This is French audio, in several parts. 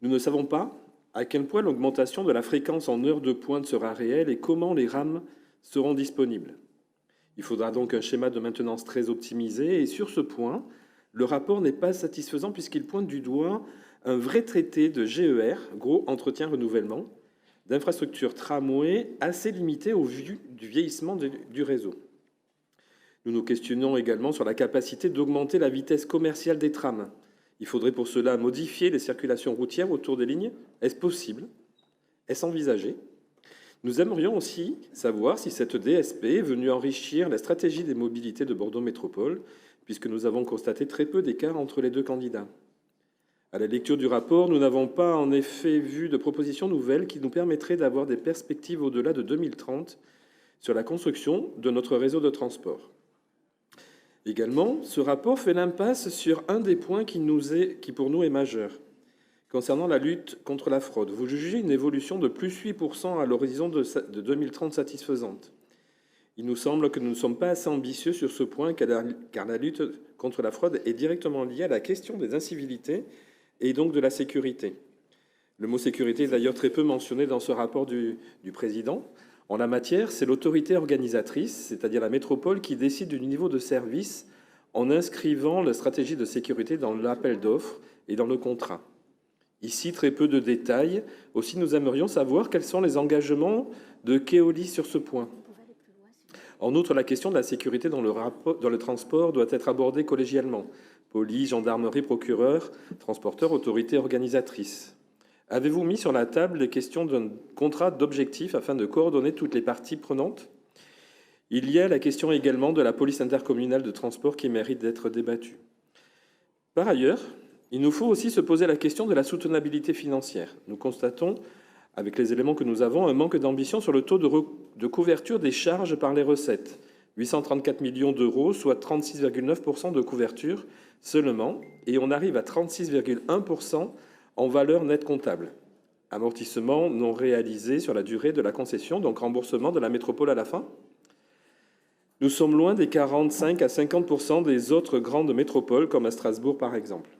Nous ne savons pas à quel point l'augmentation de la fréquence en heures de pointe sera réelle et comment les rames seront disponibles. Il faudra donc un schéma de maintenance très optimisé et sur ce point, le rapport n'est pas satisfaisant puisqu'il pointe du doigt un vrai traité de GER, gros entretien renouvellement, d'infrastructures tramway assez limité au vu du vieillissement du réseau. Nous nous questionnons également sur la capacité d'augmenter la vitesse commerciale des trams. Il faudrait pour cela modifier les circulations routières autour des lignes. Est-ce possible? Est-ce envisagé? Nous aimerions aussi savoir si cette DSP est venue enrichir la stratégie des mobilités de Bordeaux Métropole, puisque nous avons constaté très peu d'écart entre les deux candidats. À la lecture du rapport, nous n'avons pas en effet vu de propositions nouvelles qui nous permettraient d'avoir des perspectives au-delà de 2030 sur la construction de notre réseau de transport. Également, ce rapport fait l'impasse sur un des points qui pour nous est majeur. Concernant la lutte contre la fraude, vous jugez une évolution de plus 8% à l'horizon de 2030 satisfaisante. Il nous semble que nous ne sommes pas assez ambitieux sur ce point, car la lutte contre la fraude est directement liée à la question des incivilités et donc de la sécurité. Le mot sécurité est d'ailleurs très peu mentionné dans ce rapport du président. En la matière, c'est l'autorité organisatrice, c'est-à-dire la métropole, qui décide du niveau de service en inscrivant la stratégie de sécurité dans l'appel d'offres et dans le contrat. Ici, très peu de détails. Aussi, nous aimerions savoir quels sont les engagements de Keolis sur ce point. En outre, la question de la sécurité dans le transport doit être abordée collégialement. Police, gendarmerie, procureur, transporteur, autorité organisatrice. Avez-vous mis sur la table les questions d'un contrat d'objectifs afin de coordonner toutes les parties prenantes? Il y a la question également de la police intercommunale de transport qui mérite d'être débattue. Par ailleurs, il nous faut aussi se poser la question de la soutenabilité financière. Nous constatons, avec les éléments que nous avons, un manque d'ambition sur le taux de couverture des charges par les recettes. 834 millions d'euros, soit 36,9% de couverture seulement, et on arrive à 36,1% en valeur nette comptable. Amortissement non réalisé sur la durée de la concession, donc remboursement de la métropole à la fin. Nous sommes loin des 45 à 50% des autres grandes métropoles, comme à Strasbourg par exemple.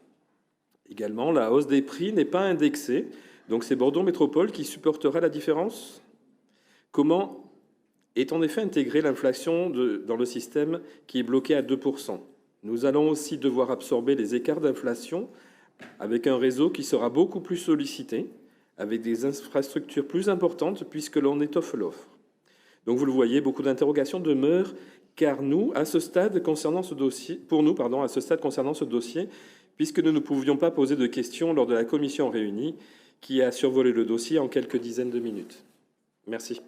Également, la hausse des prix n'est pas indexée, donc c'est Bordeaux Métropole qui supportera la différence. Comment est en effet intégrée l'inflation dans le système qui est bloqué à 2%? Nous allons aussi devoir absorber les écarts d'inflation avec un réseau qui sera beaucoup plus sollicité, avec des infrastructures plus importantes puisque l'on étoffe l'offre. Donc vous le voyez, beaucoup d'interrogations demeurent, car nous, à ce stade concernant ce dossier, puisque nous ne pouvions pas poser de questions lors de la commission réunie qui a survolé le dossier en quelques dizaines de minutes. Merci.